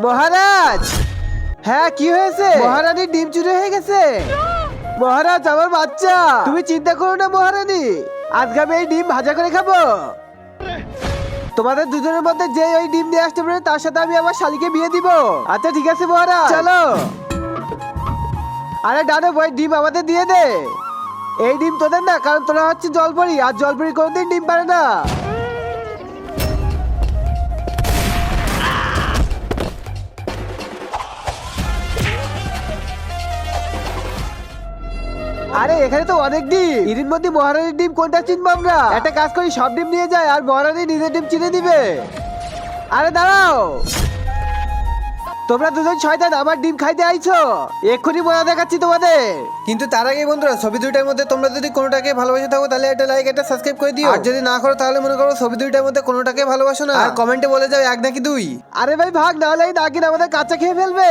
মহারাজ, হ্যাঁ কি হয়েছে? মহারানীর ডিম চুরি হয়ে গেছে। মহারাজ আমার বাচ্চা, তুমি চিন্তা করো না মহারানী, আজকে আমি এই ডিম ভাজা করে খাবো। তোমাদের দুজনের মধ্যে যে ওই ডিম নিয়ে আসতে পারে তার সাথে আমি আমার শালিকে বিয়ে দিব। আচ্ছা ঠিক আছে মহারাজ, চলো। আরে দানব, ওই ডিম আমাদের দিয়ে দে। এই ডিম তোদের না, কারণ তোরা হচ্ছে জলপরি, আর জলপরি কোনোদিন ডিম পারে না। আরে এখানে তো অনেক ডিম, এর মধ্যে মহারানীর ডিম কোনটা চিনবো আমরা? একটা কাজ করি, সব ডিম নিয়ে যায় আর মহারানী নিজের ডিম চিনে দিবে। আরে দাঁড়াও, তোমরা দুজন শয়তান, আমার ডিম খাইতে আইছো, এক্ষুনি মজা দেখাচ্ছি তোমাদের। কিন্তু তার আগে বন্ধুরা, ছবি দুইটার মধ্যে তোমরা যদি কোনোটাকে ভালোবাসে থাকো তাহলে একটা লাইক, একটা সাবস্ক্রাইব করে দিও। আর যদি না করো তাহলে মনে করো ছবি দুইটার মধ্যে কোনোটাকে ভালোবাসো না, আর কমেন্টে বলে যাও 1 নাকি 2। আরে ভাই ভাগ, না হলে এই নাগিন আমাদের কাঁচা খেয়ে ফেলবে।